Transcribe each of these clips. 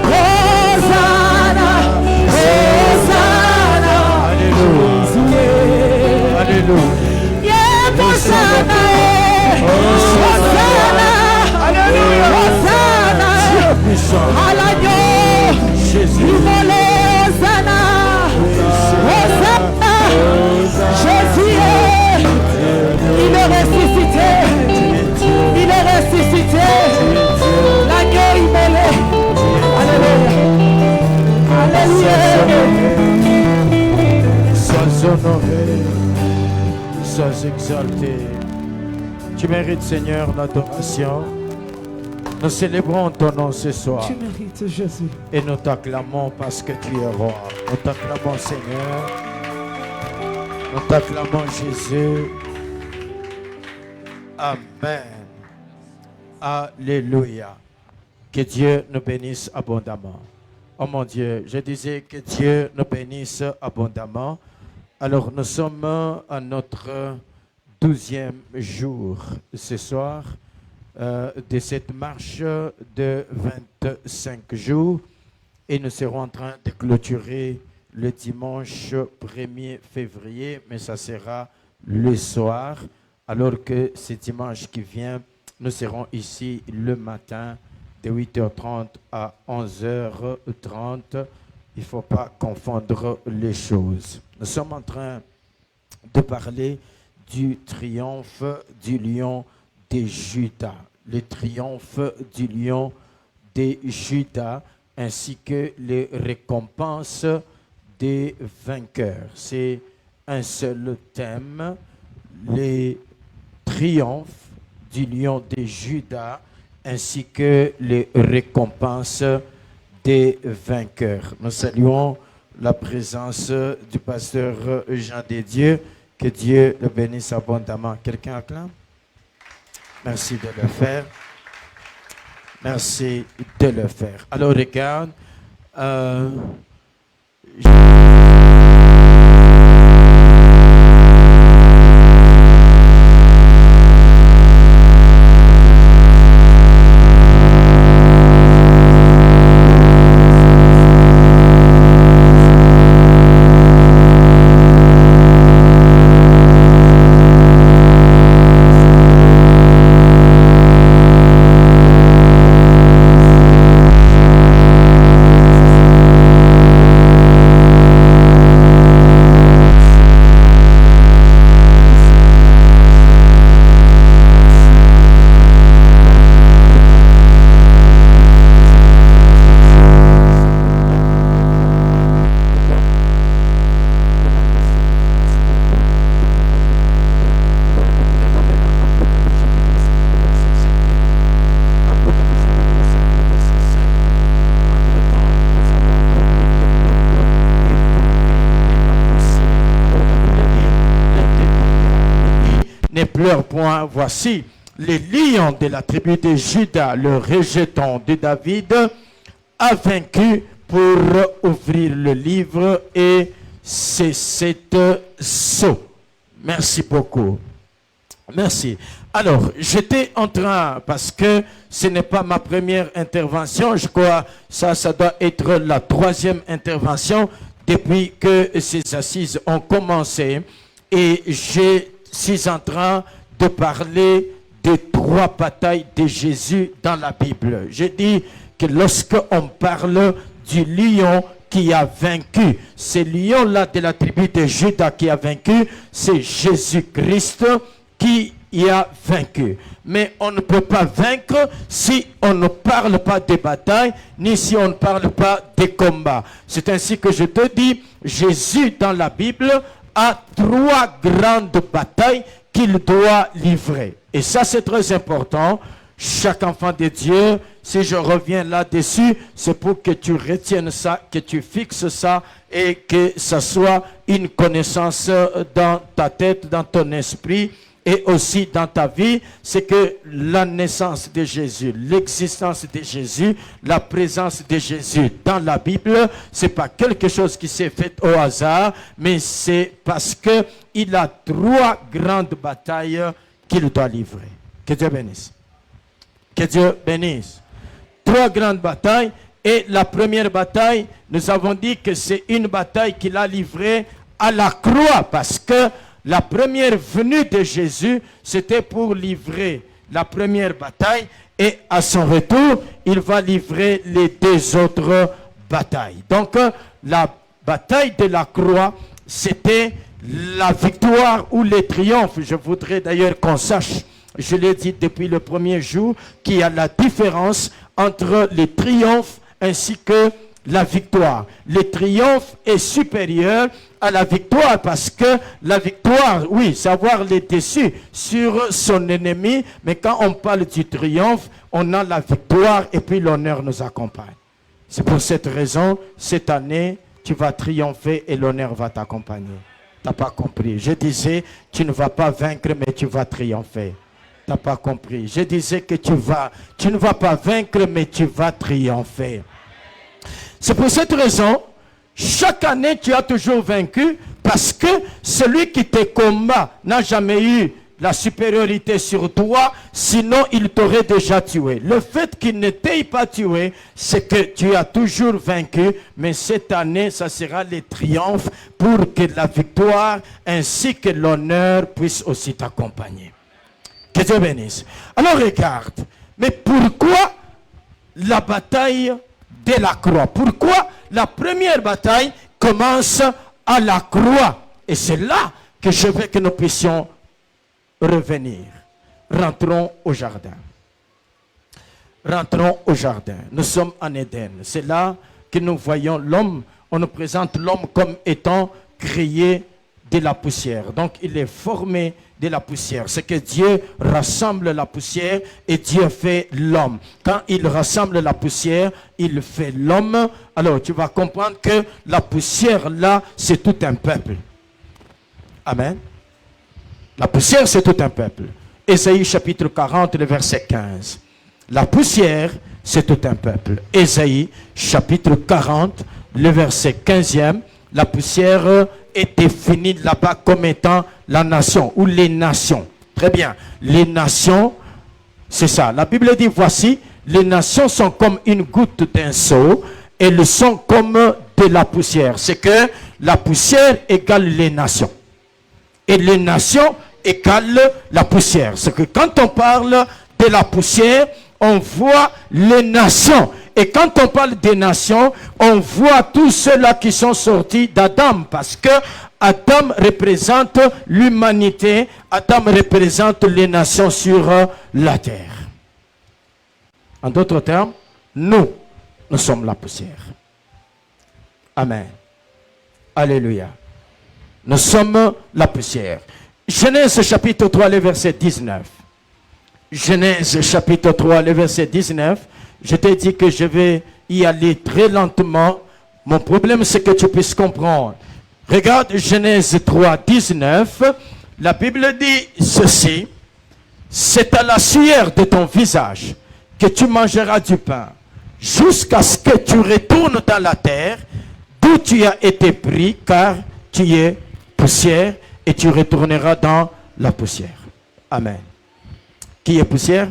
Hosanna, Hosanna. Alléluia. Alléluia. Yeah, Hosanna, Hosanna. Alléluia. Hosanna. À l'agneau. Jésus. Immolé, Hosanna. Hosanna. Jésus est. Il est ressuscité. Il est ressuscité. L'agneau immolé. Alléluia. Alléluia. Sois honoré, sois exalté. Tu mérites, Seigneur, l'adoration. Nous célébrons ton nom ce soir. Tu mérites, Jésus. Et nous t'acclamons parce que tu es roi. Nous t'acclamons, Seigneur. Nous t'acclamons, Jésus. Amen. Alléluia. Que Dieu nous bénisse abondamment. Oh mon Dieu, je disais que Dieu nous bénisse abondamment. Alors nous sommes à notre 12e jour ce soir de cette marche de 25 jours et nous serons en train de clôturer le dimanche 1er février, mais ça sera le soir, alors que ce dimanche qui vient, nous serons ici le matin de 8h30 à 11h30. Il ne faut pas confondre les choses. Nous sommes en train de parler du triomphe du lion de Juda. Le triomphe du lion de Juda, ainsi que les récompenses des vainqueurs. C'est un seul thème, les triomphes du lion de Juda, ainsi que les récompenses des vainqueurs. Nous saluons la présence du pasteur Jean de Dieu. Que Dieu le bénisse abondamment. Quelqu'un acclame? Merci de le faire. Merci de le faire. Alors regarde, pleure point. Voici les lions de la tribu de Juda, le rejeton de David, a vaincu pour ouvrir le livre et c'est cette sceau. Merci beaucoup. Merci. Alors, j'étais en train, parce que ce n'est pas ma première intervention, je crois ça doit être la 3e intervention depuis que ces assises ont commencé. Et je suis en train de parler de 3 batailles de Jésus dans la Bible. Je dis que lorsqu'on parle du lion qui a vaincu, ce lion-là de la tribu de Juda qui a vaincu, c'est Jésus-Christ qui y a vaincu. Mais on ne peut pas vaincre si on ne parle pas des batailles, ni si on ne parle pas des combats. C'est ainsi que je te dis, Jésus dans la Bible a 3 grandes batailles qu'il doit livrer. Et ça, c'est très important. Chaque enfant de Dieu, si je reviens là-dessus, c'est pour que tu retiennes ça, que tu fixes ça et que ça soit une connaissance dans ta tête, dans ton esprit et aussi dans ta vie. C'est que la naissance de Jésus, l'existence de Jésus, la présence de Jésus dans la Bible, c'est pas quelque chose qui s'est fait au hasard, mais c'est parce que il a 3 grandes batailles qu'il doit livrer. Que Dieu bénisse. Que Dieu bénisse. 3 grandes batailles Et la première bataille, nous avons dit que c'est une bataille qu'il a livrée à la croix, parce que la première venue de Jésus, c'était pour livrer la première bataille, et à son retour, il va livrer les 2 autres batailles. Donc, la bataille de la croix, c'était la victoire ou le triomphe. Je voudrais d'ailleurs qu'on sache, je l'ai dit depuis le premier jour, qu'il y a la différence entre le triomphe ainsi que la victoire. Le triomphe est supérieur à la victoire, parce que la victoire, oui, c'est avoir le dessus sur son ennemi, mais quand on parle du triomphe, on a la victoire et puis l'honneur nous accompagne. C'est pour cette raison, cette année, tu vas triompher et l'honneur va t'accompagner. Tu n'as pas compris. Je disais, tu ne vas pas vaincre, mais tu vas triompher. Tu n'as pas compris. Je disais que tu ne vas pas vaincre, mais tu vas triompher. C'est pour cette raison, chaque année, tu as toujours vaincu, parce que celui qui te combat n'a jamais eu la supériorité sur toi, sinon il t'aurait déjà tué. Le fait qu'il ne t'ait pas tué, c'est que tu as toujours vaincu, mais cette année, ça sera le triomphe pour que la victoire ainsi que l'honneur puissent aussi t'accompagner. Que Dieu bénisse. Alors regarde, mais pourquoi la bataille de la croix? Pourquoi la première bataille commence à la croix? Et c'est là que je veux que nous puissions revenir. Rentrons au jardin. Rentrons au jardin. Nous sommes en Éden. C'est là que nous voyons l'homme. On nous présente l'homme comme étant créé de la poussière. Donc il est formé de la poussière. C'est que Dieu rassemble la poussière et Dieu fait l'homme. Quand il rassemble la poussière, il fait l'homme. Alors tu vas comprendre que la poussière là, c'est tout un peuple. Amen. La poussière, c'est tout un peuple. Ésaïe chapitre 40, le verset 15. La poussière, c'est tout un peuple. Ésaïe chapitre 40, le verset 15e. La poussière est définie là-bas comme étant la nation ou les nations. Très bien. Les nations, c'est ça. La Bible dit, voici, les nations sont comme une goutte d'un seau. Elles sont comme de la poussière. C'est que la poussière égale les nations. Et les nations égale la poussière. C'est que quand on parle de la poussière, on voit les nations. Et quand on parle des nations, on voit tous ceux-là qui sont sortis d'Adam. Parce que Adam représente l'humanité. Adam représente les nations sur la terre. En d'autres termes, nous sommes la poussière. Amen. Alléluia. Nous sommes la poussière. Genèse chapitre 3, le verset 19. Genèse chapitre 3, le verset 19. Je t'ai dit que je vais y aller très lentement. Mon problème, c'est que tu puisses comprendre. Regarde Genèse 3, 19. La Bible dit ceci. C'est à la sueur de ton visage que tu mangeras du pain, jusqu'à ce que tu retournes dans la terre, d'où tu as été pris, car tu es poussière, et tu retourneras dans la poussière. Amen. Qui est poussière?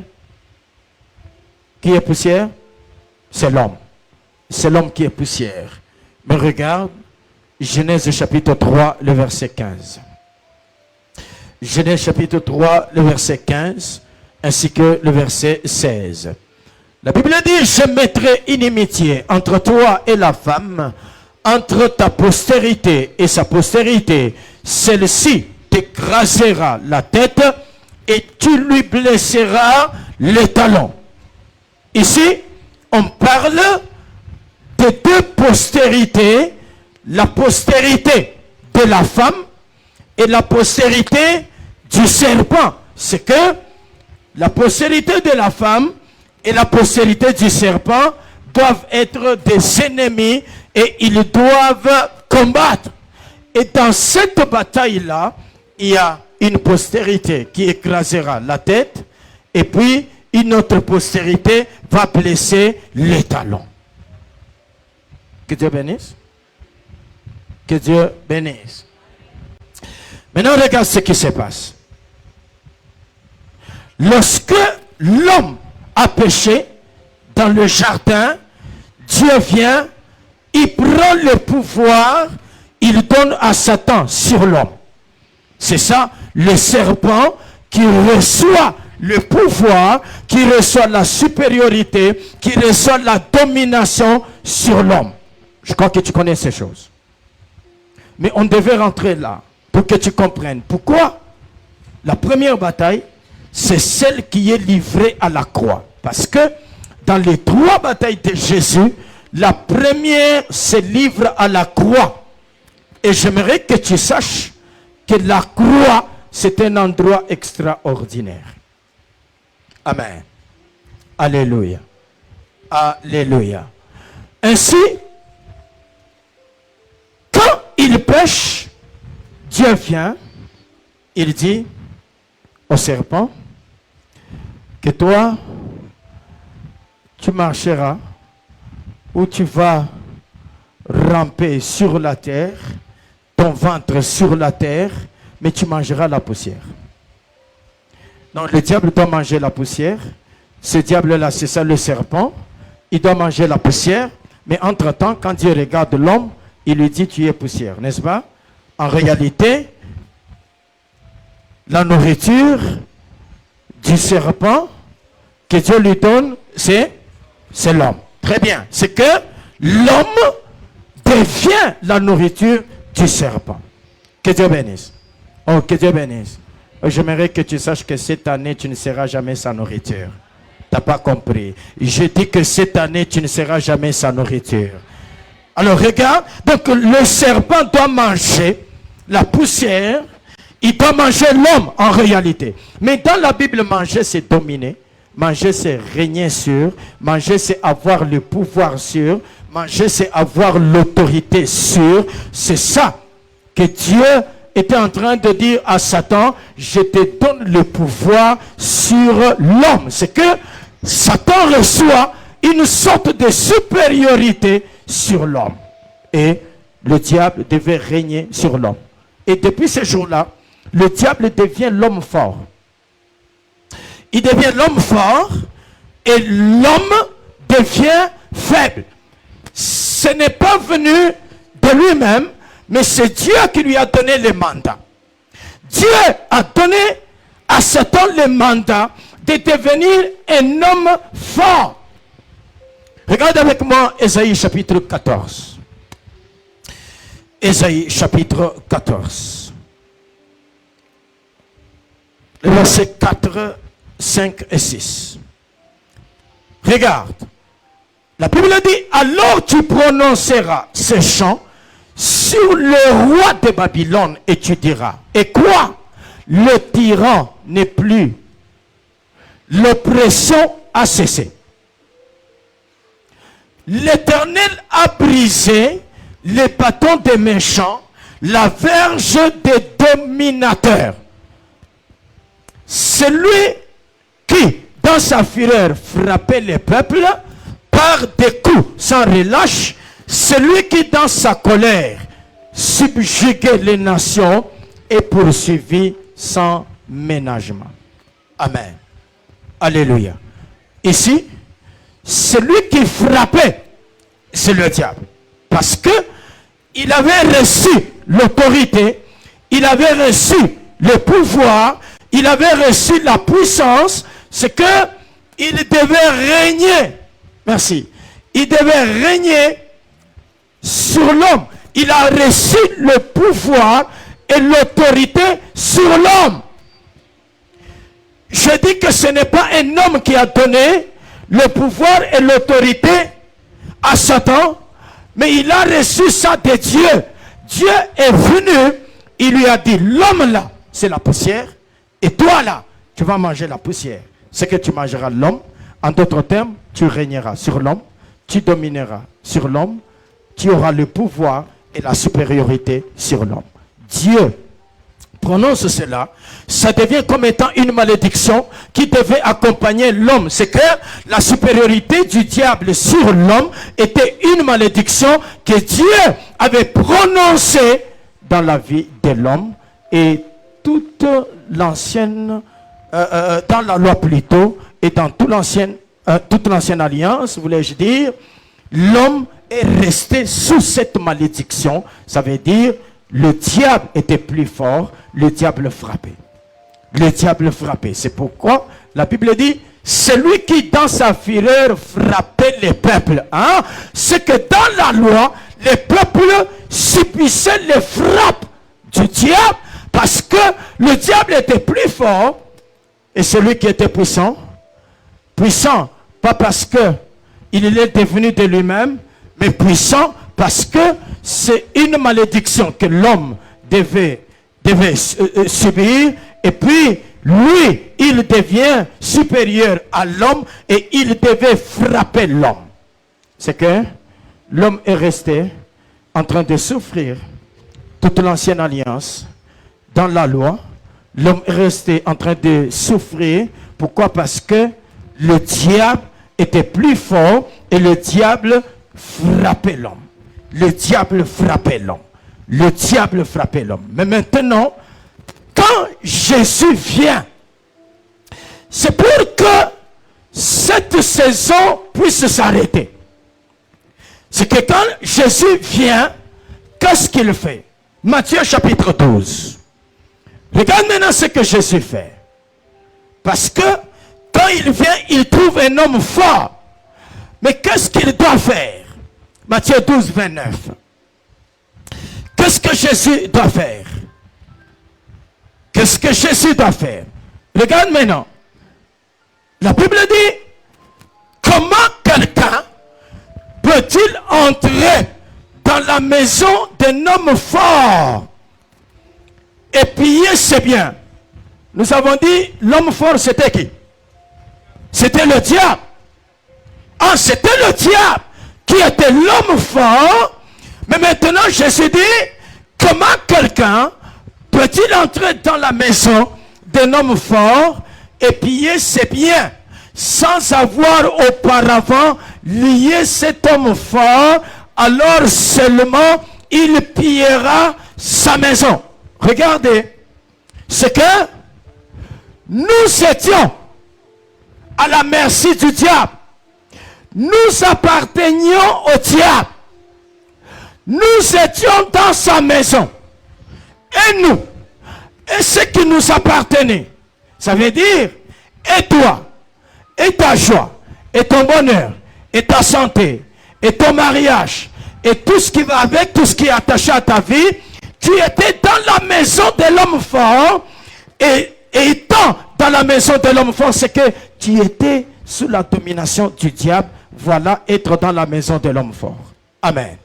Qui est poussière? C'est l'homme. C'est l'homme qui est poussière. Mais regarde, Genèse chapitre 3, le verset 15. Genèse chapitre 3, le verset 15, ainsi que le verset 16. La Bible dit, je mettrai inimitié entre toi et la femme, entre ta postérité et sa postérité. Celle-ci t'écrasera la tête et tu lui blesseras les talons. Ici, on parle de deux postérités, la postérité de la femme et la postérité du serpent. C'est que la postérité de la femme et la postérité du serpent doivent être des ennemis et ils doivent combattre. Et dans cette bataille-là, il y a une postérité qui écrasera la tête et puis une autre postérité va blesser les talons. Que Dieu bénisse. Que Dieu bénisse. Maintenant, regarde ce qui se passe. Lorsque l'homme a péché dans le jardin, Dieu vient, il prend le pouvoir, il donne à Satan sur l'homme. C'est ça, le serpent qui reçoit le pouvoir, qui reçoit la supériorité, qui reçoit la domination sur l'homme. Je crois que tu connais ces choses. Mais on devait rentrer là pour que tu comprennes. Pourquoi la première bataille, c'est celle qui est livrée à la croix. Parce que dans les 3 batailles de Jésus, la première se livre à la croix. Et j'aimerais que tu saches que la croix, c'est un endroit extraordinaire. Amen. Alléluia. Alléluia. Ainsi, quand il pêche, Dieu vient, il dit au serpent que toi, tu marcheras ou tu vas ramper sur la terre, ton ventre sur la terre, mais tu mangeras la poussière. Donc le diable doit manger la poussière. Ce diable-là, c'est ça le serpent. Il doit manger la poussière. Mais entre-temps, quand Dieu regarde l'homme, il lui dit, tu es poussière, n'est-ce pas? En réalité, la nourriture du serpent que Dieu lui donne, c'est l'homme. Très bien. C'est que l'homme devient la nourriture du serpent. Que Dieu bénisse. Oh, que Dieu bénisse. J'aimerais que tu saches que cette année, tu ne seras jamais sa nourriture. Tu n'as pas compris. Je dis que cette année, tu ne seras jamais sa nourriture. Alors regarde, donc le serpent doit manger la poussière. Il doit manger l'homme en réalité. Mais dans la Bible, manger, c'est dominer. Manger, c'est régner sur. Manger, c'est avoir le pouvoir sur. Manger, c'est avoir l'autorité sur. C'est ça que Dieu était en train de dire à Satan, je te donne le pouvoir sur l'homme. C'est que Satan reçoit une sorte de supériorité sur l'homme. Et le diable devait régner sur l'homme. Et depuis ce jour-là, le diable devient l'homme fort. Il devient l'homme fort et l'homme devient faible. Ce n'est pas venu de lui-même, mais c'est Dieu qui lui a donné le mandat. Dieu a donné à Satan le mandat de devenir un homme fort. Regarde avec moi Ésaïe chapitre 14. Ésaïe chapitre 14. Versets 4, 5 et 6. Regarde. La Bible dit, alors tu prononceras ces chants sur le roi de Babylone et tu diras, et quoi? Le tyran n'est plus. L'oppression a cessé. L'Éternel a brisé les bâtons des méchants, la verge des dominateurs. Celui qui, dans sa fureur, frappait les peuples par des coups sans relâche, celui qui, dans sa colère, subjuguait les nations et poursuivit sans ménagement. Amen. Alléluia. Ici, celui qui frappait, c'est le diable. Parce que il avait reçu l'autorité, il avait reçu le pouvoir, il avait reçu la puissance, c'est que il devait régner. Merci. Il devait régner sur l'homme. Il a reçu le pouvoir et l'autorité sur l'homme. Je dis que ce n'est pas un homme qui a donné le pouvoir et l'autorité à Satan, mais il a reçu ça de Dieu. Dieu est venu, il lui a dit, l'homme là, c'est la poussière, et toi là, tu vas manger la poussière. C'est que tu mangeras l'homme. En d'autres termes, tu régneras sur l'homme, tu domineras sur l'homme, tu auras le pouvoir et la supériorité sur l'homme. Dieu prononce cela, ça devient comme étant une malédiction qui devait accompagner l'homme. C'est que la supériorité du diable sur l'homme était une malédiction que Dieu avait prononcée dans la vie de l'homme. Et toute l'ancienne, dans la loi plutôt, et dans toute l'ancienne alliance, voulais-je dire, l'homme est resté sous cette malédiction. Ça veut dire, le diable était plus fort, le diable frappait. Le diable frappait. C'est pourquoi la Bible dit, celui qui dans sa fureur frappait les peuples. Hein? C'est que dans la loi, les peuples subissaient les frappes du diable parce que le diable était plus fort et celui qui était puissant, pas parce que il est devenu de lui-même, mais puissant parce que c'est une malédiction que l'homme devait subir, et puis lui, il devient supérieur à l'homme et il devait frapper l'homme. C'est que l'homme est resté en train de souffrir toute l'ancienne alliance dans la loi. L'homme est resté en train de souffrir. Pourquoi? Parce que le diable était plus fort et le diable frappait l'homme. Le diable frappait l'homme. Le diable frappait l'homme. Mais maintenant, quand Jésus vient, c'est pour que cette saison puisse s'arrêter. C'est que quand Jésus vient, qu'est-ce qu'il fait? Matthieu chapitre 12. Regarde maintenant ce que Jésus fait. Parce que quand il vient, il trouve un homme fort. Mais qu'est-ce qu'il doit faire? Matthieu 12, 29. Qu'est-ce que Jésus doit faire? Qu'est-ce que Jésus doit faire? Regarde maintenant. La Bible dit, comment quelqu'un peut-il entrer dans la maison d'un homme fort et piller ses biens? Nous avons dit, l'homme fort c'était qui? C'était le diable. Ah, c'était le diable qui était l'homme fort. Mais maintenant, Jésus dit, comment quelqu'un peut-il entrer dans la maison d'un homme fort et piller ses biens sans avoir auparavant lié cet homme fort? Alors seulement il pillera sa maison. Regardez, c'est que nous étions à la merci du diable. Nous appartenions au diable. Nous étions dans sa maison. Et nous, et ce qui nous appartenait, ça veut dire, et toi, et ta joie, et ton bonheur, et ta santé, et ton mariage, et tout ce qui va avec, tout ce qui est attaché à ta vie, tu étais dans la maison de l'homme fort, et étant dans la maison de l'homme fort, c'est que tu étais sous la domination du diable. Voilà, être dans la maison de l'homme fort. Amen.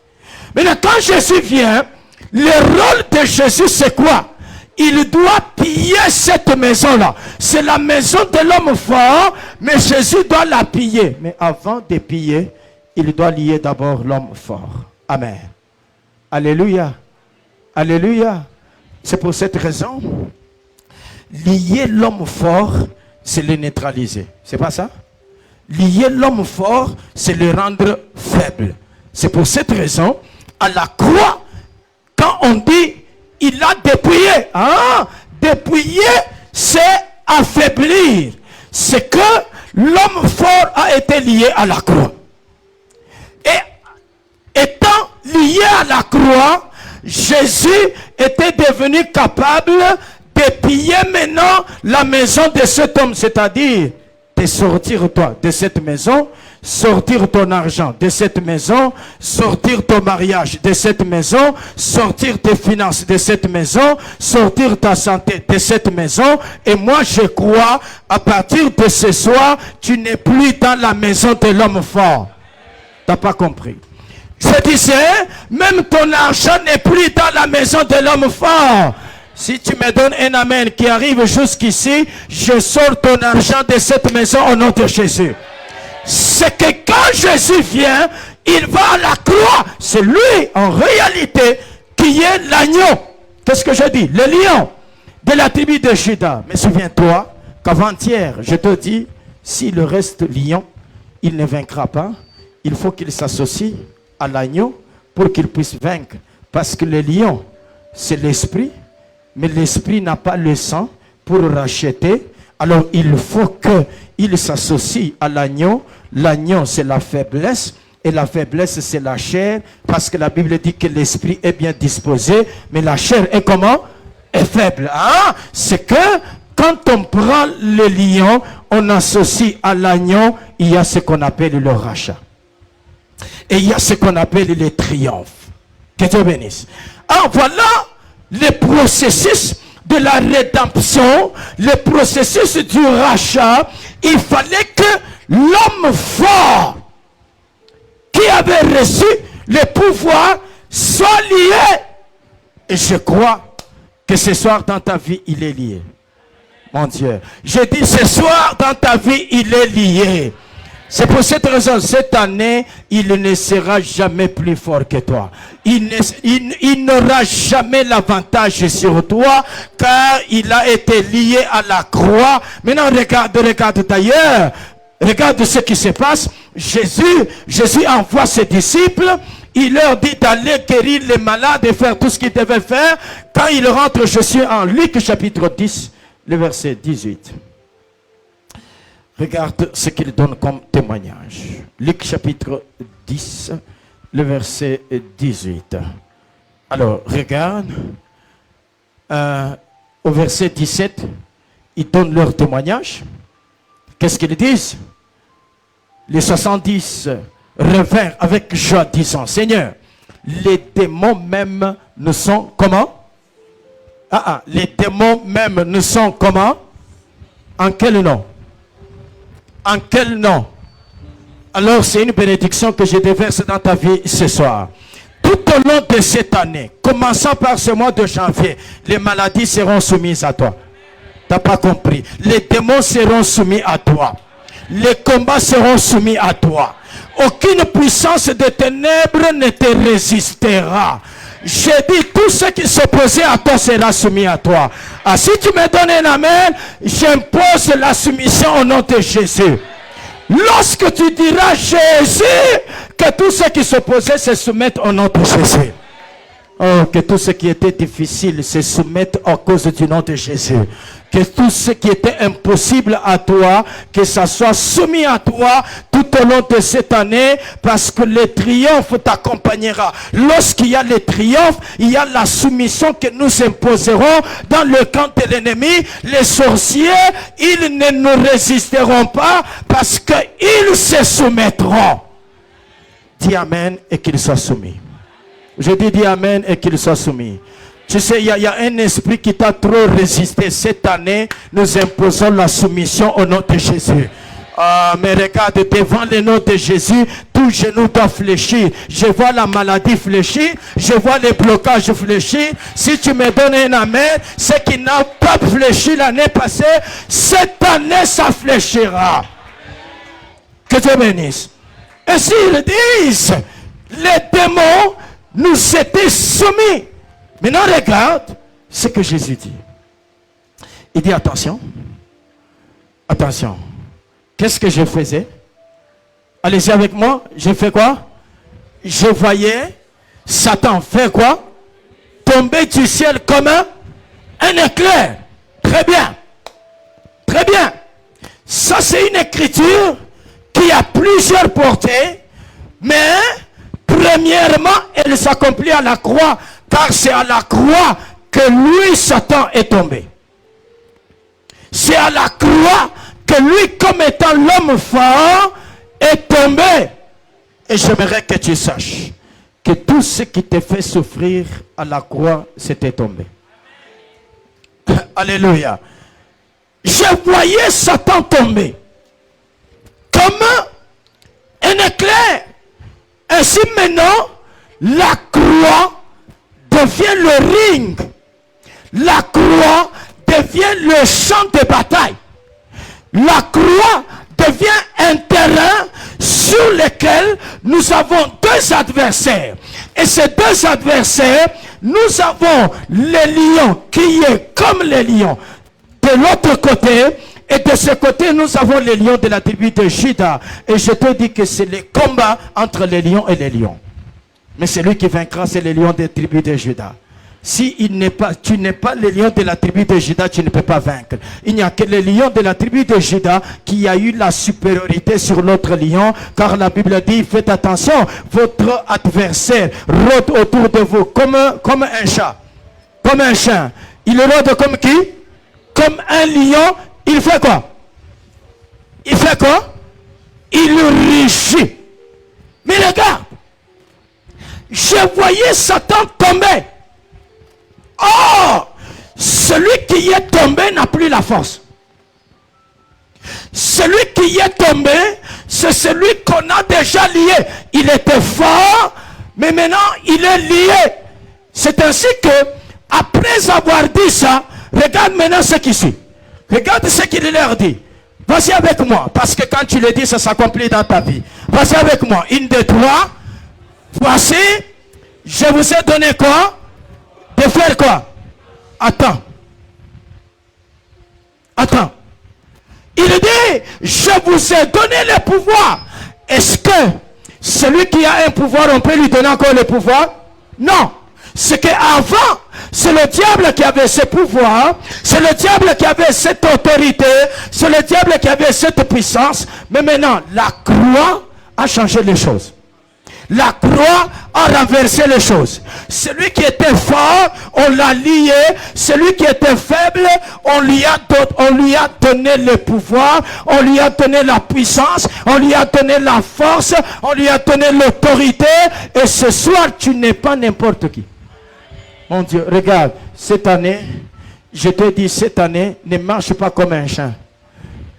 Maintenant, quand Jésus vient, le rôle de Jésus, c'est quoi? Il doit piller cette maison-là. C'est la maison de l'homme fort, mais Jésus doit la piller. Mais avant de piller, il doit lier d'abord l'homme fort. Amen. Alléluia. Alléluia. C'est pour cette raison, lier l'homme fort, c'est le neutraliser. C'est pas ça? Lier l'homme fort, c'est le rendre faible. C'est pour cette raison, à la croix, quand on dit, il a dépouillé. Ah, dépouiller, c'est affaiblir. C'est que l'homme fort a été lié à la croix. Et étant lié à la croix, Jésus était devenu capable de piller maintenant la maison de cet homme, c'est-à-dire de sortir toi de cette maison, sortir ton argent de cette maison, sortir ton mariage de cette maison, sortir tes finances de cette maison, sortir ta santé de cette maison. Et moi je crois, à partir de ce soir, tu n'es plus dans la maison de l'homme fort. T'as pas compris? Je disais, même ton argent n'est plus dans la maison de l'homme fort. Si tu me donnes un amen qui arrive jusqu'ici, je sors ton argent de cette maison au nom de Jésus. C'est que quand Jésus vient, il va à la croix. C'est lui, en réalité, qui est l'agneau. Qu'est-ce que je dis? Le lion de la tribu de Juda. Mais souviens-toi qu'avant-hier, je te dis, s'il reste lion, il ne vaincra pas. Il faut qu'il s'associe à l'agneau pour qu'il puisse vaincre. Parce que le lion, c'est l'esprit. Mais l'esprit n'a pas le sang pour racheter. Alors il faut qu'il s'associe à l'agneau. L'agneau, c'est la faiblesse. et la faiblesse, c'est la chair, parce que la Bible dit que l'esprit est bien disposé, mais la chair est comment? Est faible. Hein? C'est que quand on prend le lion, on associe à l'agneau, il y a ce qu'on appelle le rachat. Et il y a ce qu'on appelle le triomphe. Que Dieu bénisse. Alors voilà le processus de la rédemption, le processus du rachat. Il fallait que l'homme fort qui avait reçu le pouvoir soit lié. Et je crois que ce soir dans ta vie, il est lié. Mon Dieu. Je dis ce soir dans ta vie, il est lié. C'est pour cette raison, cette année, il ne sera jamais plus fort que toi. Il n'aura jamais l'avantage sur toi, car il a été lié à la croix. Maintenant, regarde d'ailleurs. Regarde ce qui se passe. Jésus envoie ses disciples. Il leur dit d'aller guérir les malades et faire tout ce qu'ils devaient faire. Quand il rentre, je suis en Luc chapitre 10, le verset 18. Regarde ce qu'il donne comme témoignage. Luc chapitre 10, le verset 18. Alors, regarde. Au verset 17, ils donnent leur témoignage. Qu'est-ce qu'ils disent? Les 70 revinrent avec joie, disant, Seigneur, les démons même ne sont comment? Les démons même ne sont comment? En quel nom? En quel nom? Alors c'est une bénédiction que je déverse dans ta vie ce soir. Tout au long de cette année, commençant par ce mois de janvier, les maladies seront soumises à toi. Tu n'as pas compris. Les démons seront soumis à toi. Les combats seront soumis à toi. Aucune puissance de ténèbres ne te résistera. J'ai dit, tout ce qui s'opposait à toi sera soumis à toi. Ah, si tu me donnes un amen, j'impose la soumission au nom de Jésus. Lorsque tu diras Jésus, que tout ce qui s'opposait se soumette au nom de Jésus. Oh, que tout ce qui était difficile se soumette à cause du nom de Jésus. Que tout ce qui était impossible à toi, que ça soit soumis à toi tout au long de cette année, parce que le triomphe t'accompagnera. Lorsqu'il y a le triomphe, il y a la soumission que nous imposerons dans le camp de l'ennemi. Les sorciers, ils ne nous résisteront pas parce qu'ils se soumettront. Dis Amen et qu'ils soient soumis. Je dis Amen et qu'il soit soumis. Tu sais, il y a un esprit qui t'a trop résisté. Cette année, nous imposons la soumission au nom de Jésus. Mais regarde, devant le nom de Jésus, tout genou doit fléchir. Je vois la maladie fléchir. Je vois les blocages fléchir. Si tu me donnes un amen, ce qui n'a pas fléchi l'année passée, cette année, ça fléchira. Que Dieu bénisse. Et s'ils disent, les démons nous étaient soumis. Maintenant, regarde ce que Jésus dit. Il dit, attention. Attention. Qu'est-ce que je faisais? Allez-y avec moi. Je fais quoi? Je voyais Satan faire quoi? Tomber du ciel comme un éclair. Très bien. Très bien. Ça, c'est une écriture qui a plusieurs portées. Mais, premièrement, elle s'accomplit à la croix. Car c'est à la croix que lui, Satan, est tombé. C'est à la croix que lui, comme étant l'homme fort, est tombé. Et j'aimerais que tu saches que tout ce qui te fait souffrir à la croix, c'était tombé. Alléluia. Je voyais Satan tomber comme un éclair. Ainsi maintenant, la croix devient le ring. La croix devient le champ de bataille. La croix devient un terrain sur lequel nous avons deux adversaires. Et ces deux adversaires, nous avons le lion qui est comme le lion de l'autre côté. Et de ce côté, nous avons les lions de la tribu de Juda. Et je te dis que c'est le combat entre les lions et les lions. Mais celui qui vaincra, c'est les lions des tribus de Juda. Si tu n'es pas le lion de la tribu de Juda, tu ne peux pas vaincre. Il n'y a que le lion de la tribu de Juda qui a eu la supériorité sur l'autre lion, car la Bible dit, faites attention, votre adversaire rôde autour de vous comme un chat, comme un chien. Il rôde comme qui? Comme un lion. Il fait quoi? Il fait quoi? Il rugit. Mais regarde, je voyais Satan tomber. Oh, celui qui est tombé n'a plus la force. Celui qui est tombé, c'est celui qu'on a déjà lié. Il était fort, mais maintenant il est lié. C'est ainsi que, après avoir dit ça, regarde maintenant ce qui suit. Regarde ce qu'il leur dit. Vas-y avec moi, parce que quand tu le dis, ça s'accomplit dans ta vie. Vas-y avec moi. Une, deux, trois. Voici, je vous ai donné quoi? De faire quoi? Attends. Attends. Il dit, je vous ai donné le pouvoir. Est-ce que celui qui a un pouvoir, on peut lui donner encore le pouvoir? Non. C'est qu'avant, c'est le diable qui avait ce pouvoir, c'est le diable qui avait cette autorité, c'est le diable qui avait cette puissance. Mais maintenant, la croix a changé les choses. La croix a renversé les choses. Celui qui était fort, on l'a lié. Celui qui était faible, on lui a donné le pouvoir, on lui a donné la puissance, on lui a donné la force, on lui a donné l'autorité. Et ce soir, tu n'es pas n'importe qui. Mon Dieu, regarde, cette année, je te dis, cette année, ne marche pas comme un chien.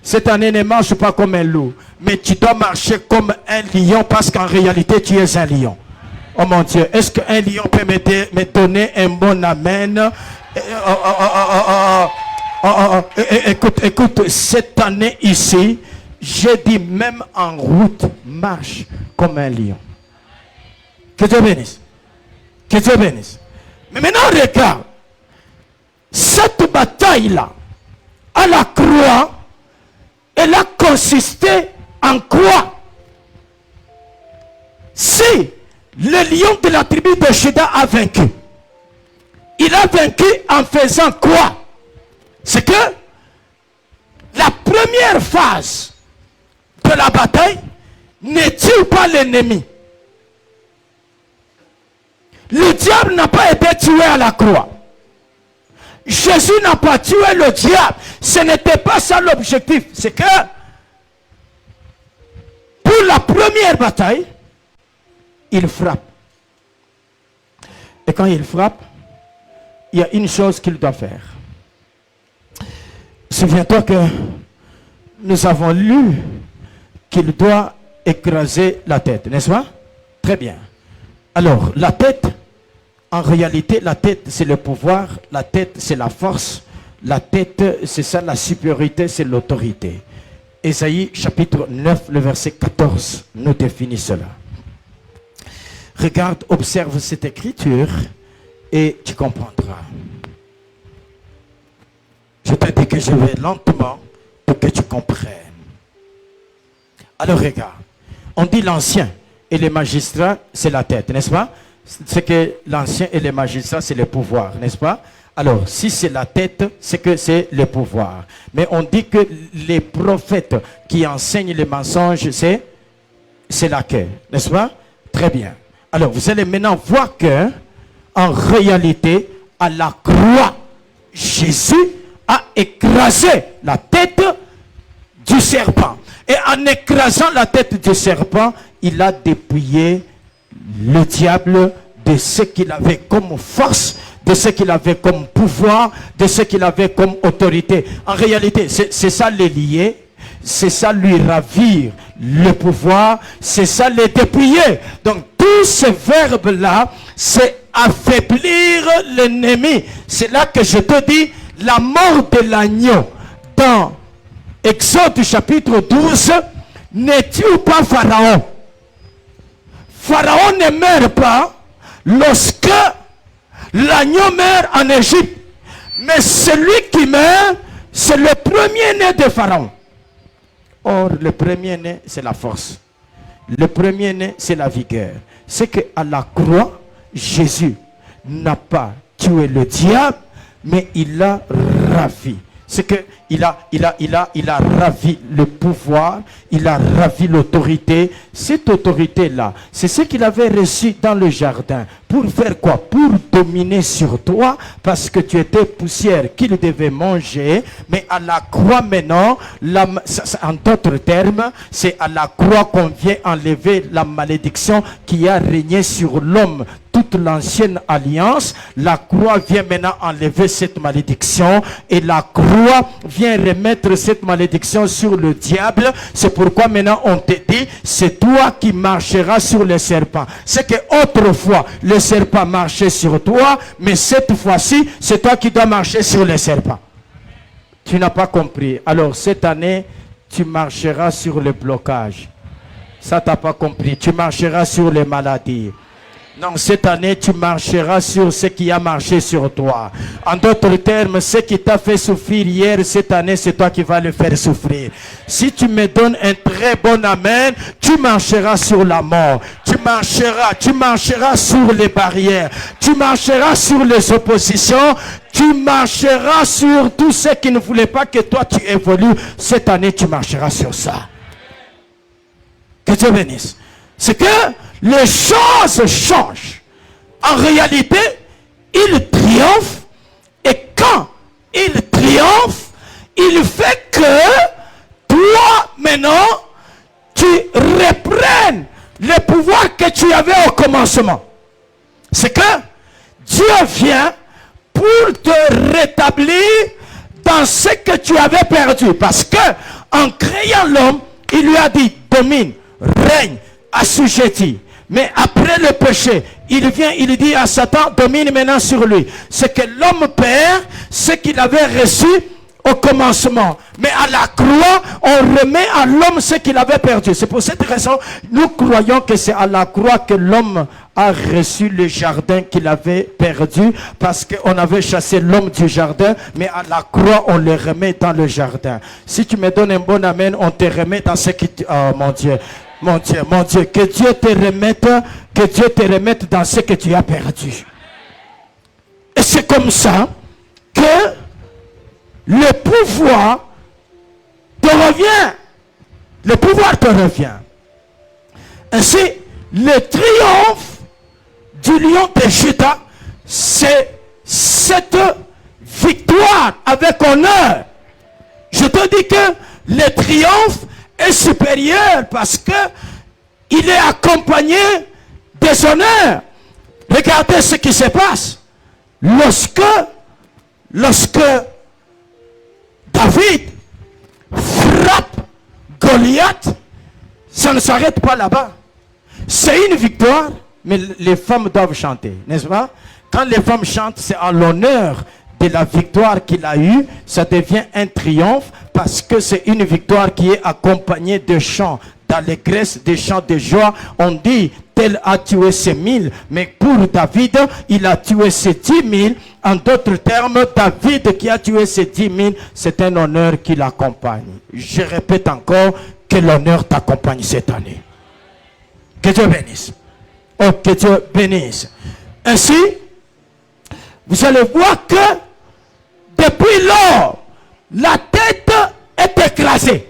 Cette année, ne marche pas comme un loup. Mais tu dois marcher comme un lion parce qu'en réalité, tu es un lion. Oh mon Dieu, est-ce qu'un lion peut me donner un bon amen? Écoute, cette année ici, j'ai dit même en route, marche comme un lion. Que Dieu bénisse. Que Dieu bénisse. Mais maintenant, regarde. Cette bataille-là, à la croix, elle a consisté en quoi? Si le lion de la tribu de Juda a vaincu, il a vaincu en faisant quoi? C'est que la première phase de la bataille ne tue pas l'ennemi. Le diable n'a pas été tué à la croix. Jésus n'a pas tué le diable. Ce n'était pas ça l'objectif. C'est que pour la première bataille, il frappe. Et quand il frappe, il y a une chose qu'il doit faire. Souviens-toi que nous avons lu qu'il doit écraser la tête, n'est-ce pas? Très bien. Alors, la tête, en réalité, la tête, c'est le pouvoir, la tête, c'est la force, la tête, c'est ça, la supériorité, c'est l'autorité. Ésaïe, chapitre 9, le verset 14, nous définit cela. Regarde, observe cette écriture et tu comprendras. Je te dis que je vais lentement pour que tu comprennes. Alors regarde, on dit l'ancien et les magistrats, c'est la tête, n'est-ce pas? C'est que l'ancien et les magistrats, c'est le pouvoir, n'est-ce pas? Alors, si c'est la tête, c'est que c'est le pouvoir. Mais on dit que les prophètes qui enseignent les mensonges, c'est la queue, n'est-ce pas? Très bien. Alors, vous allez maintenant voir que, en réalité, à la croix, Jésus a écrasé la tête du serpent. Et en écrasant la tête du serpent, il a dépouillé le diable de ce qu'il avait comme force, de ce qu'il avait comme pouvoir, de ce qu'il avait comme autorité. En réalité, c'est ça les lier, c'est ça lui ravir le pouvoir, c'est ça les dépouiller. Donc tout ce verbe-là, c'est affaiblir l'ennemi. C'est là que je te dis, la mort de l'agneau dans Exode chapitre 12 ne tue pas Pharaon. Pharaon ne meurt pas lorsque l'agneau meurt en Égypte. Mais celui qui meurt, c'est le premier-né de Pharaon. Or, le premier-né, c'est la force. Le premier-né, c'est la vigueur. C'est qu'à la croix, Jésus n'a pas tué le diable, mais il l'a ravi. C'est que il a ravi le pouvoir, il a ravi l'autorité. Cette autorité-là, c'est ce qu'il avait reçu dans le jardin. Pour faire quoi? Pour dominer sur toi, parce que tu étais poussière qu'il devait manger. Mais à la croix maintenant, en d'autres termes, c'est à la croix qu'on vient enlever la malédiction qui a régné sur l'homme. Toute l'ancienne alliance, la croix vient maintenant enlever cette malédiction et la croix vient remettre cette malédiction sur le diable. C'est pourquoi maintenant on te dit, c'est toi qui marcheras sur le serpent. C'est que autrefois le serpent marchait sur toi, mais cette fois-ci c'est toi qui dois marcher sur le serpent. Tu n'as pas compris. Alors cette année tu marcheras sur le blocage. Ça t'as pas compris. Tu marcheras sur les maladies. Non, cette année, tu marcheras sur ce qui a marché sur toi. En d'autres termes, ce qui t'a fait souffrir hier, cette année, c'est toi qui vas le faire souffrir. Si tu me donnes un très bon amen, tu marcheras sur la mort. Tu marcheras sur les barrières. Tu marcheras sur les oppositions. Tu marcheras sur tout ce qui ne voulait pas que toi tu évolues. Cette année, tu marcheras sur ça. Que Dieu bénisse. C'est que les choses changent. En réalité, il triomphe. Et quand il triomphe, il fait que toi, maintenant, tu reprennes le pouvoir que tu avais au commencement. C'est que Dieu vient pour te rétablir dans ce que tu avais perdu. Parce que en créant l'homme, il lui a dit, domine, règne, assujetti. Mais après le péché, il vient, il dit à Satan, domine maintenant sur lui. C'est que l'homme perd ce qu'il avait reçu au commencement. Mais à la croix, on remet à l'homme ce qu'il avait perdu. C'est pour cette raison, nous croyons que c'est à la croix que l'homme a reçu le jardin qu'il avait perdu. Parce qu'on avait chassé l'homme du jardin, mais à la croix, on le remet dans le jardin. Si tu me donnes un bon amen, on te remet dans ce qui... Oh mon Dieu. Mon Dieu, que Dieu te remette dans ce que tu as perdu. Et c'est comme ça que le pouvoir te revient. Le pouvoir te revient. Ainsi, le triomphe du lion de Juda, c'est cette victoire avec honneur. Je te dis que le triomphe est supérieur parce que il est accompagné des honneurs. Regardez ce qui se passe. Lorsque David frappe Goliath, ça ne s'arrête pas là-bas. C'est une victoire, mais les femmes doivent chanter, n'est-ce pas? Quand les femmes chantent, c'est en l'honneur de la victoire qu'il a eue, ça devient un triomphe parce que c'est une victoire qui est accompagnée de chants, d'allégresse, de chants de joie. On dit, tel a tué ces 1000, mais pour David, il a tué ces 10 000. En d'autres termes, David qui a tué ces 10 000, c'est un honneur qui l'accompagne. Je répète encore, que l'honneur t'accompagne cette année. Que Dieu bénisse. Oh, que Dieu bénisse. Ainsi, vous allez voir que depuis lors, la tête est écrasée.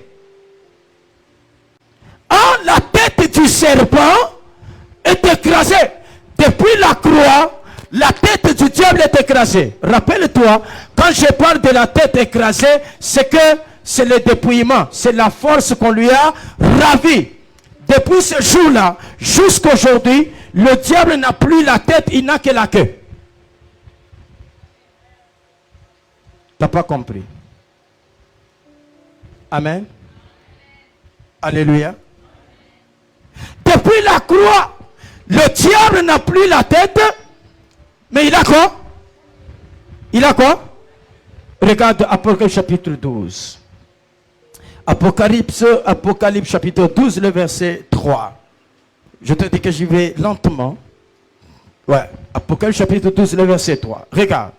La tête du serpent est écrasée. Depuis la croix, la tête du diable est écrasée. Rappelle-toi, quand je parle de la tête écrasée, c'est que c'est le dépouillement, c'est la force qu'on lui a ravie. Depuis ce jour-là, jusqu'à aujourd'hui, le diable n'a plus la tête, il n'a que la queue. Tu n'as pas compris. Amen. Alléluia. Depuis la croix, le diable n'a plus la tête, mais il a quoi? Il a quoi? Regarde Apocalypse chapitre 12. Apocalypse chapitre 12, le verset 3. Je te dis que j'y vais lentement. Ouais, Apocalypse chapitre 12, le verset 3. Regarde.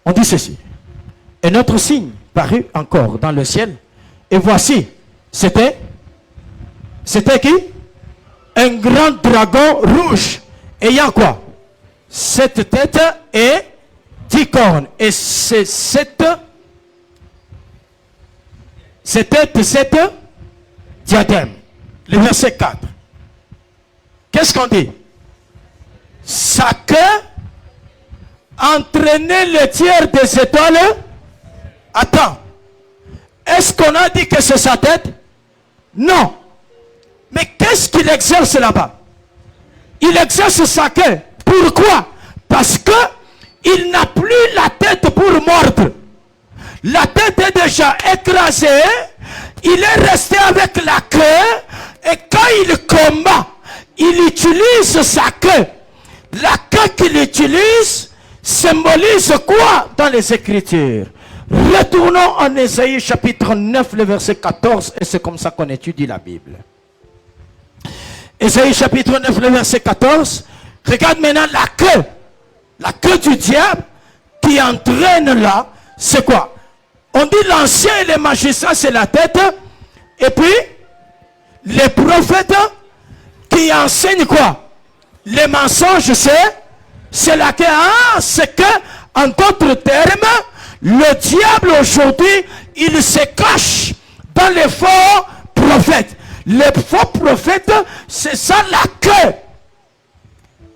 On dit ceci. Un autre signe parut encore dans le ciel. Et voici, c'était qui? Un grand dragon rouge. Ayant quoi? 7 têtes et 10 cornes. Et c'est 7 têtes, 7 diadèmes. Le verset 4. Qu'est-ce qu'on dit? Sa queue entraînait le tiers des étoiles. Attends. Est-ce qu'on a dit que c'est sa tête? Non. Mais qu'est-ce qu'il exerce là-bas? Il exerce sa queue. Pourquoi? Parce que il n'a plus la tête pour mordre. La tête est déjà écrasée. Il est resté avec la queue. Et quand il combat, il utilise sa queue. La queue qu'il utilise symbolise quoi dans les Écritures? Retournons en Ésaïe chapitre 9, le verset 14. Et c'est comme ça qu'on étudie la Bible. Ésaïe chapitre 9, le verset 14. Regarde maintenant la queue. La queue du diable qui entraîne là, c'est quoi? On dit l'ancien et les magistrats, c'est la tête. Et puis, les prophètes qui enseignent quoi? Les mensonges, c'est la queue. Ah, c'est que, en d'autres termes, le diable aujourd'hui, il se cache dans les faux prophètes. Les faux prophètes, c'est ça la queue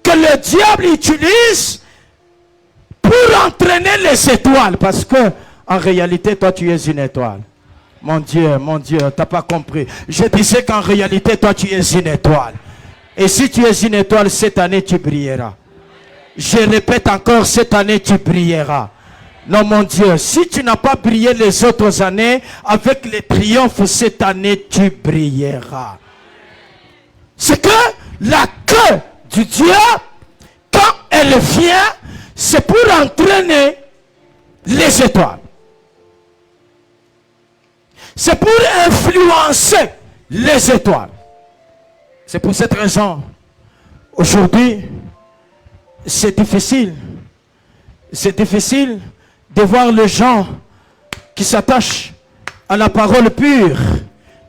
que le diable utilise pour entraîner les étoiles. Parce que, en réalité, toi, tu es une étoile. Mon Dieu, t'as pas compris. Je disais qu'en réalité, toi, tu es une étoile. Et si tu es une étoile, cette année, tu brilleras. Je répète encore, cette année, tu brilleras. Non, mon Dieu, si tu n'as pas brillé les autres années, avec les triomphes, cette année, tu brilleras. C'est que la queue du diable, quand elle vient, c'est pour entraîner les étoiles. C'est pour influencer les étoiles. C'est pour cette raison, aujourd'hui, c'est difficile. C'est difficile de voir les gens qui s'attachent à la parole pure.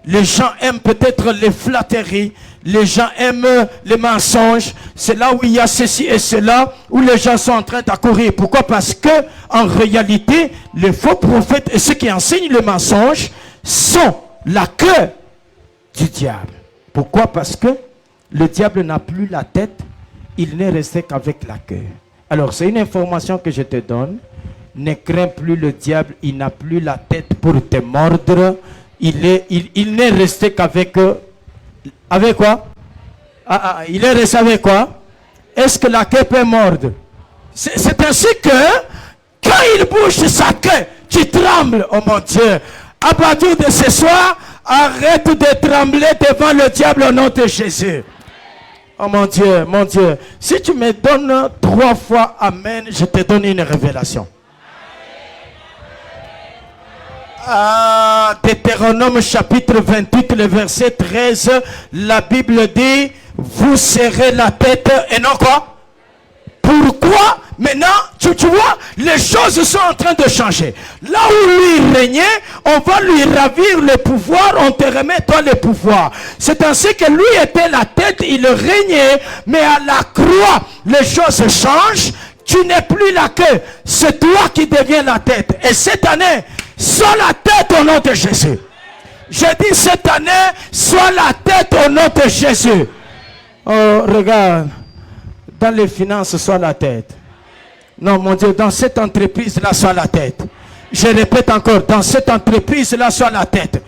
Les gens aiment peut-être les flatteries. Les gens aiment les mensonges. C'est là où il y a ceci et cela, où les gens sont en train d'accourir. Pourquoi? Parce que, en réalité, les faux prophètes et ceux qui enseignent le mensonge sont la queue du diable. Pourquoi? Parce que le diable n'a plus la tête, il n'est resté qu'avec la queue. Alors, c'est une information que je te donne. Ne crains plus le diable, il n'a plus la tête pour te mordre. Il n'est resté qu'avec... avec quoi? Il est resté avec quoi? Est-ce que la queue peut mordre? C'est ainsi que, quand il bouge sa queue, tu trembles. Oh mon Dieu! À partir de ce soir, arrête de trembler devant le diable au nom de Jésus. Oh mon Dieu, mon Dieu. Si tu me donnes 3 fois Amen, je te donne une révélation. Deutéronome chapitre 28, le verset 13, la Bible dit, vous serrez la tête et non quoi? Pourquoi? Maintenant, tu vois, les choses sont en train de changer. Là où lui régnait, on va lui ravir le pouvoir, on te remet toi le pouvoir. C'est ainsi que lui était la tête, il régnait, mais à la croix, les choses changent. Tu n'es plus la queue, c'est toi qui deviens la tête. Et cette année, sois la tête au nom de Jésus. Je dis cette année, sois la tête au nom de Jésus. Oh, regarde, dans les finances, sois la tête. Non, mon Dieu, dans cette entreprise-là, sois la tête. Je répète encore, dans cette entreprise-là, sois la tête.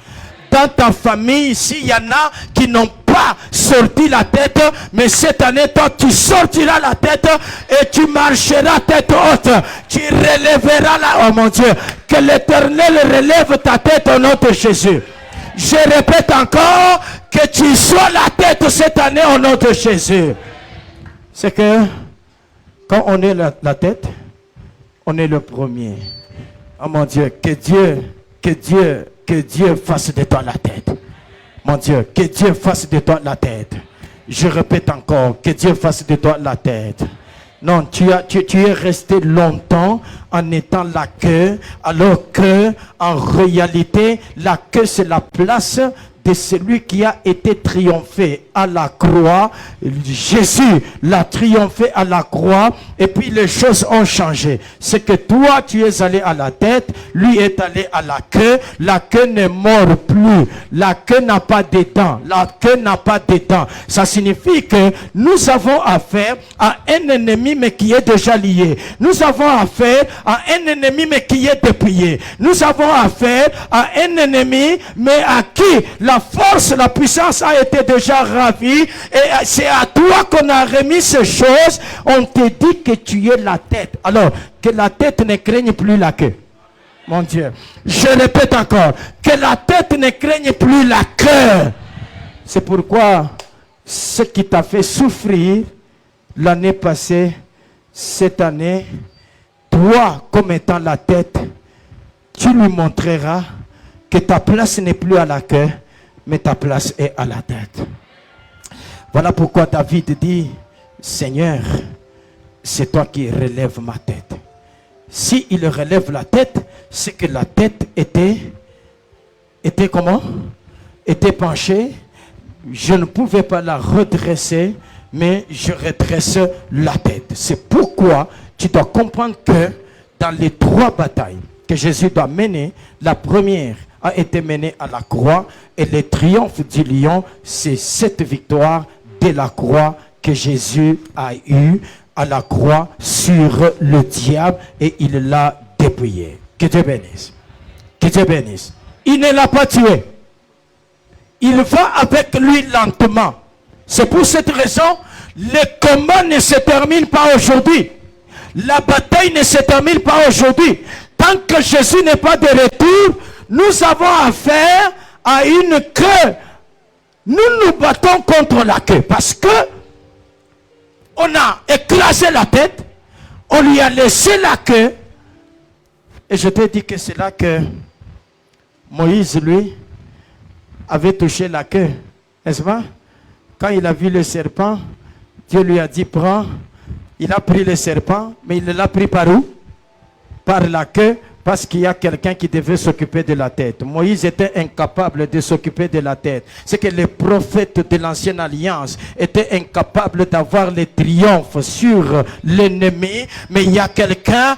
Dans ta famille, ici, il y en a qui n'ont pas sorti la tête, mais cette année, toi, tu sortiras la tête et tu marcheras tête haute. Tu relèveras la... Oh mon Dieu, que l'Éternel relève ta tête au nom de Jésus. Je répète encore, que tu sois la tête cette année au nom de Jésus. C'est que, quand on est la tête, on est le premier. Oh mon Dieu, que Dieu fasse de toi la tête. Mon Dieu, que Dieu fasse de toi la tête. Je répète encore, que Dieu fasse de toi la tête. Non, tu es resté longtemps en étant la queue, alors que, en réalité, la queue, c'est la place de celui qui a été triomphé à la croix. Jésus l'a triomphé à la croix et puis les choses ont changé. C'est que toi tu es allé à la tête, lui est allé à la queue. La queue ne mord plus, la queue n'a pas de dents, la queue n'a pas de dents. Ça signifie que nous avons affaire à un ennemi mais qui est déjà lié. Nous avons affaire à un ennemi mais qui est dépouillé. Nous avons affaire à un ennemi mais à qui la force, la puissance a été déjà ravie. Et c'est à toi qu'on a remis ces choses. On te dit que tu es la tête. Alors, que la tête ne craigne plus la queue. Mon Dieu. Je répète encore. Que la tête ne craigne plus la queue. C'est pourquoi ce qui t'a fait souffrir l'année passée, cette année, toi, comme étant la tête, tu lui montreras que ta place n'est plus à la queue, mais ta place est à la tête. Voilà pourquoi David dit, Seigneur, c'est toi qui relèves ma tête. Si il relève la tête, c'est que la tête était comment? Était penchée. Je ne pouvais pas la redresser, mais je redresse la tête. C'est pourquoi tu dois comprendre que dans les 3 batailles que Jésus doit mener, la première a été menée à la croix et le triomphe du lion, c'est cette victoire de la croix que Jésus a eue à la croix sur le diable et il l'a dépouillé. Que Dieu bénisse. Que Dieu bénisse. Il ne l'a pas tué. Il va avec lui lentement. C'est pour cette raison, le combat ne se termine pas aujourd'hui. La bataille ne se termine pas aujourd'hui. Tant que Jésus n'est pas de retour, nous avons affaire à une queue. Nous nous battons contre la queue parce que on a écrasé la tête, on lui a laissé la queue. Et je te dis que c'est là que Moïse, lui, avait touché la queue. N'est-ce pas? Quand il a vu le serpent, Dieu lui a dit, prends. Il a pris le serpent, mais il l'a pris par où? Par la queue, parce qu'il y a quelqu'un qui devait s'occuper de la tête. Moïse était incapable de s'occuper de la tête. C'est que les prophètes de l'ancienne alliance étaient incapables d'avoir le triomphe sur l'ennemi. Mais il y a quelqu'un,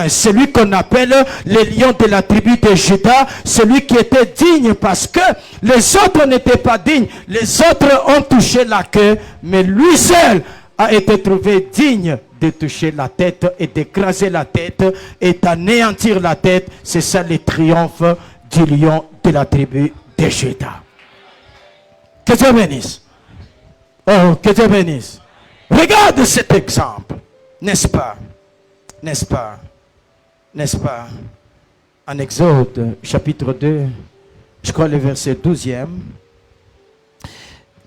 celui qu'on appelle le lion de la tribu de Juda, celui qui était digne parce que les autres n'étaient pas dignes. Les autres ont touché la queue, mais lui seul a été trouvé digne de toucher la tête et d'écraser la tête et d'anéantir la tête. C'est ça le triomphe du lion de la tribu de Juda. Que Dieu bénisse. Oh, que Dieu bénisse. Regarde cet exemple. N'est-ce pas? N'est-ce pas? N'est-ce pas? En Exode, chapitre 2, je crois le verset 12e,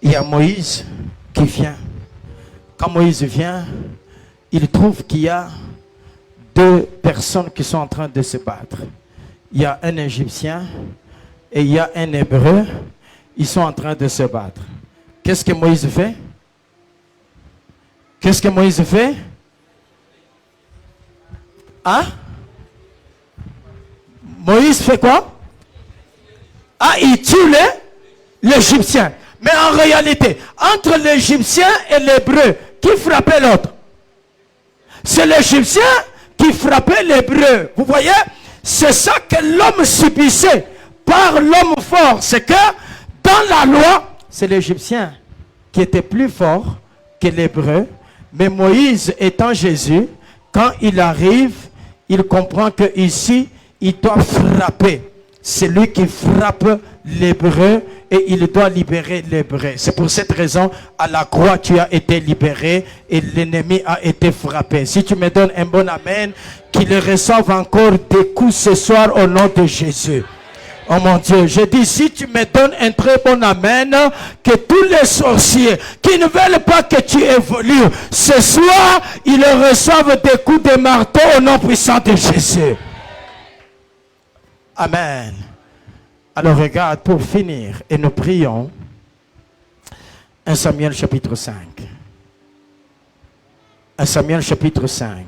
il y a Moïse qui vient. Quand Moïse vient, il trouve qu'il y a 2 personnes qui sont en train de se battre. Il y a un Égyptien et il y a un Hébreu. Ils sont en train de se battre. Qu'est-ce que Moïse fait? Qu'est-ce que Moïse fait? Hein? Moïse fait quoi? Ah, il tue l'Égyptien. Mais en réalité, entre l'Égyptien et l'Hébreu, qui frappait l'autre? C'est l'Égyptien qui frappait l'Hébreu. Vous voyez? C'est ça que l'homme subissait par l'homme fort. C'est que dans la loi, c'est l'Égyptien qui était plus fort que l'Hébreu. Mais Moïse étant Jésus, quand il arrive, il comprend que ici, il doit frapper. C'est lui qui frappe l'Hébreu et il doit libérer l'Hébreu. C'est pour cette raison, à la croix, tu as été libéré et l'ennemi a été frappé. Si tu me donnes un bon amen, qu'il reçoive encore des coups ce soir au nom de Jésus. Oh mon Dieu, je dis, si tu me donnes un très bon amen, que tous les sorciers qui ne veulent pas que tu évolues, ce soir, ils reçoivent des coups de marteau au nom puissant de Jésus. Amen. Alors regarde, pour finir, et nous prions, 1 Samuel chapitre 5. 1 Samuel chapitre 5.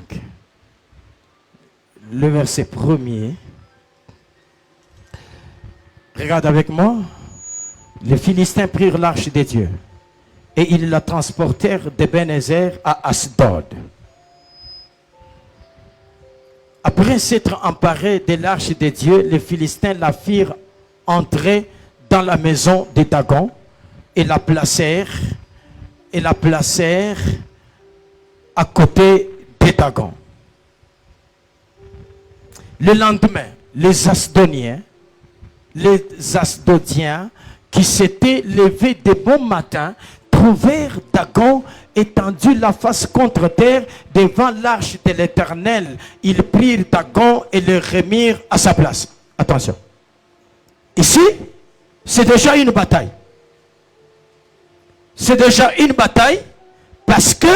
Le verset 1er. Regarde avec moi. les Philistins prirent l'arche des dieux et ils la transportèrent d'Ebenezer à Asdod. Après s'être emparés de l'arche des dieux, les Philistins la firent entrer dans la maison de Dagon et la placèrent à côté de Dagon. Le lendemain, les Asdodiens qui s'étaient levés de bon matin trouvèrent Dagon étendu la face contre terre devant l'arche de l'Éternel. Ils prirent Dagon et le remirent à sa place. Attention. Ici, c'est déjà une bataille. C'est déjà une bataille parce que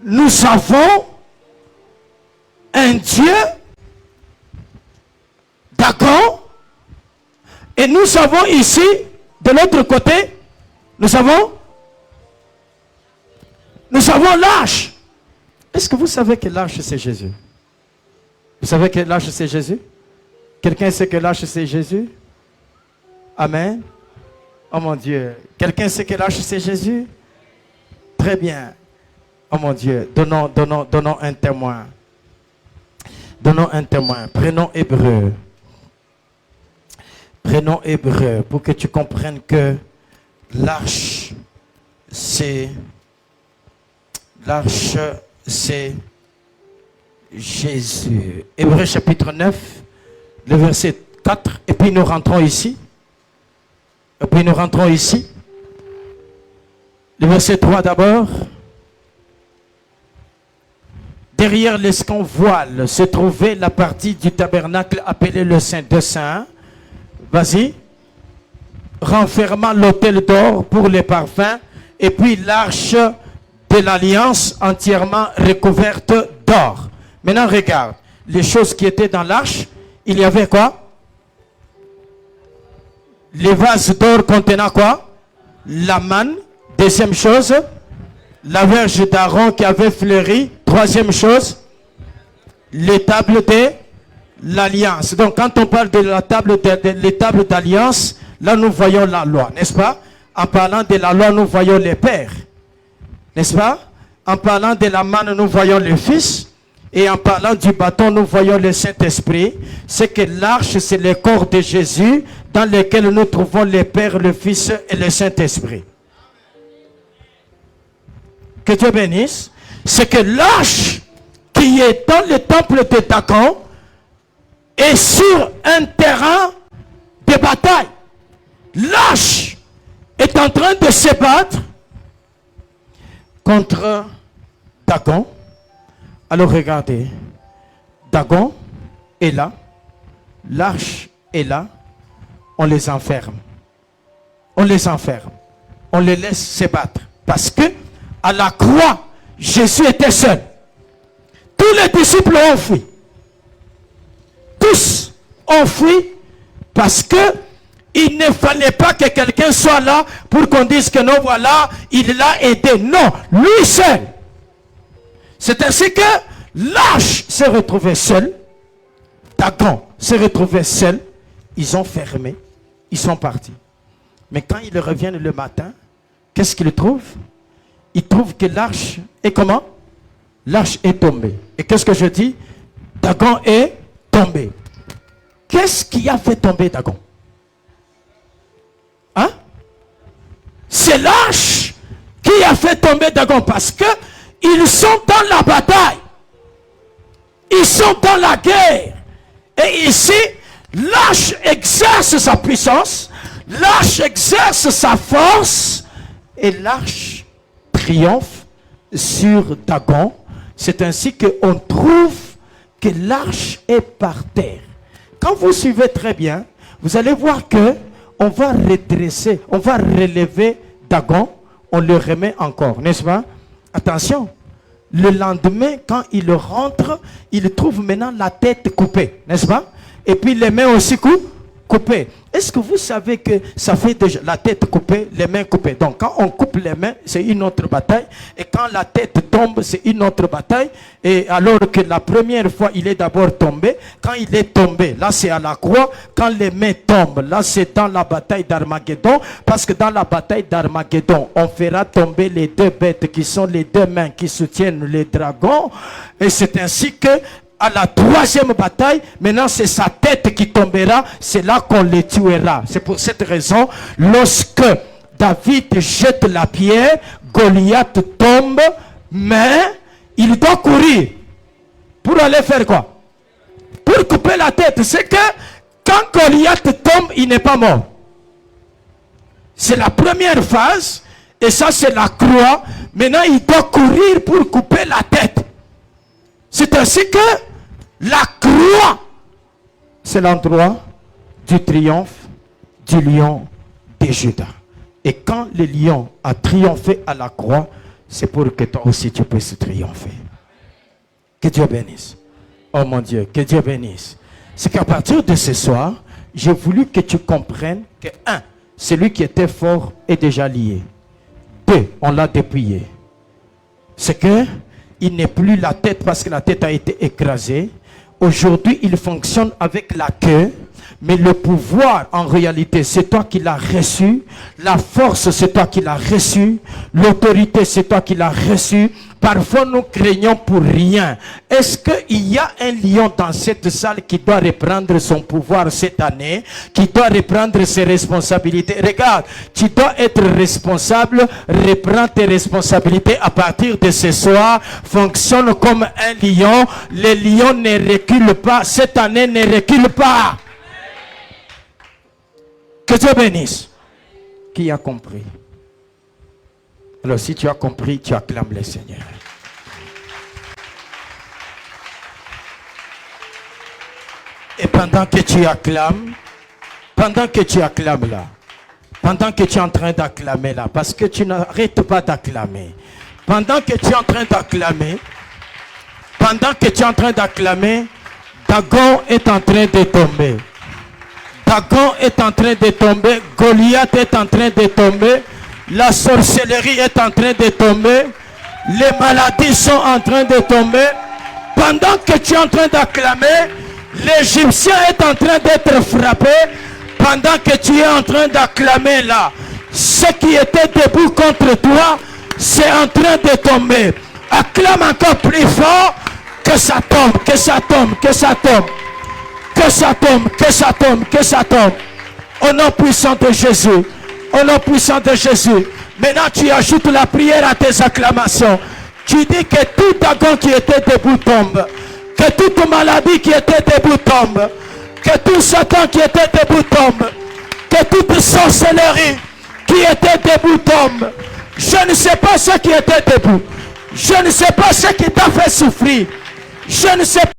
nous avons un Dieu, Dagon, et nous avons ici, de l'autre côté, nous avons l'arche. Est-ce que vous savez que l'arche c'est Jésus? Vous savez que l'arche c'est Jésus? Quelqu'un sait que l'arche c'est Jésus? Amen. Oh mon Dieu. Quelqu'un sait que l'arche c'est Jésus? Très bien. Oh mon Dieu. Donnons un témoin. Donnons un témoin. Prenons Hébreu. Prenons Hébreu pour que tu comprennes que l'arche c'est Jésus. Hébreu chapitre 9, le verset 4. Et puis nous rentrons ici. Le verset 3 d'abord. Derrière l'escon voile se trouvait la partie du tabernacle appelée le Saint des Saints. Vas-y. Renfermant l'autel d'or pour les parfums. Et puis l'arche de l'alliance entièrement recouverte d'or. Maintenant regarde. Les choses qui étaient dans l'arche. Il y avait quoi? Les vases d'or contenant quoi? La manne. Deuxième chose, la verge d'Aaron qui avait fleuri. Troisième chose, les tables de l'alliance. Donc quand on parle de la table les tables d'alliance, là nous voyons la loi, n'est-ce pas? En parlant de la loi, nous voyons les pères, n'est-ce pas? En parlant de la manne, nous voyons le Fils. Et en parlant du bâton, nous voyons le Saint-Esprit. C'est que l'arche, c'est le corps de Jésus dans lequel nous trouvons le Père, le Fils et le Saint-Esprit. Que Dieu bénisse. C'est que l'arche qui est dans le temple de Dagon est sur un terrain de bataille. L'arche est en train de se battre contre Dagon. Alors regardez, Dagon est là, l'arche est là, on les enferme. On les enferme. On les laisse se battre. Parce que à la croix, Jésus était seul. Tous les disciples ont fui. Tous ont fui parce que il ne fallait pas que quelqu'un soit là pour qu'on dise que non, voilà, il l'a aidé. Non, lui seul. C'est ainsi que l'arche s'est retrouvée seule. Dagon s'est retrouvé seul. Ils ont fermé. Ils sont partis. Mais quand ils reviennent le matin, qu'est-ce qu'ils trouvent? Ils trouvent que l'arche est comment? L'arche est tombée. Et qu'est-ce que je dis? Dagon est tombé. Qu'est-ce qui a fait tomber Dagon? Hein? C'est l'arche qui a fait tomber Dagon parce que ils sont dans la bataille. Ils sont dans la guerre. Et ici, l'arche exerce sa puissance. L'arche exerce sa force. Et l'arche triomphe sur Dagon. C'est ainsi qu'on trouve que l'arche est par terre. Quand vous suivez très bien, vous allez voir que on va redresser, on va relever Dagon. On le remet encore, n'est-ce pas? Attention, le lendemain, quand il rentre, il trouve maintenant la tête coupée, n'est-ce pas? Et puis les mains aussi coupée. Est-ce que vous savez que ça fait déjà la tête coupée, les mains coupées? Donc quand on coupe les mains, c'est une autre bataille. Et quand la tête tombe, c'est une autre bataille. Et alors que la première fois, il est d'abord tombé. Quand il est tombé, là c'est à la croix. Quand les mains tombent, là c'est dans la bataille d'Armageddon. Parce que dans la bataille d'Armageddon, on fera tomber les deux bêtes qui sont les deux mains qui soutiennent les dragons. Et c'est ainsi que à la troisième bataille, maintenant c'est sa tête qui tombera, c'est là qu'on les tuera. C'est pour cette raison, lorsque David jette la pierre, Goliath tombe, mais il doit courir. Pour aller faire quoi? Pour couper la tête. C'est que quand Goliath tombe, il n'est pas mort. C'est la première phase, et ça c'est la croix. Maintenant il doit courir pour couper la tête. C'est ainsi que la croix, c'est l'endroit du triomphe du lion de Juda. Et quand le lion a triomphé à la croix, c'est pour que toi aussi tu puisses triompher. Que Dieu bénisse. Oh mon Dieu, que Dieu bénisse. C'est qu'à partir de ce soir, j'ai voulu que tu comprennes que 1, celui qui était fort est déjà lié. 2, on l'a dépouillé. C'est que il n'est plus la tête parce que la tête a été écrasée. Aujourd'hui, il fonctionne avec la queue. Mais le pouvoir, en réalité, c'est toi qui l'as reçu. La force, c'est toi qui l'as reçu. L'autorité, c'est toi qui l'as reçu. Parfois, nous craignons pour rien. Est-ce qu'il y a un lion dans cette salle qui doit reprendre son pouvoir cette année, qui doit reprendre ses responsabilités? Regarde, tu dois être responsable. Reprends tes responsabilités à partir de ce soir. Fonctionne comme un lion. Les lions ne reculent pas. Cette année, ne recule pas. Que Dieu bénisse. Qui a compris? Alors si tu as compris, tu acclames le Seigneur. Et pendant que tu acclames là, pendant que tu es en train d'acclamer là, parce que tu n'arrêtes pas d'acclamer, pendant que tu es en train d'acclamer, Dagon est en train de tomber. Dagon est en train de tomber, Goliath est en train de tomber, la sorcellerie est en train de tomber, les maladies sont en train de tomber. Pendant que tu es en train d'acclamer, l'Égyptien est en train d'être frappé. Pendant que tu es en train d'acclamer là, ce qui était debout contre toi, c'est en train de tomber. Acclame encore plus fort, que ça tombe, que ça tombe, que ça tombe. Que ça tombe, que ça tombe, que ça tombe. Au nom puissant de Jésus. Au nom puissant de Jésus. Maintenant, tu ajoutes la prière à tes acclamations. Tu dis que tout dragon qui était debout tombe. Que toute maladie qui était debout tombe. Que tout Satan qui était debout tombe. Que toute sorcellerie qui était debout tombe. Je ne sais pas ce qui était debout. Je ne sais pas ce qui t'a fait souffrir. Je ne sais pas.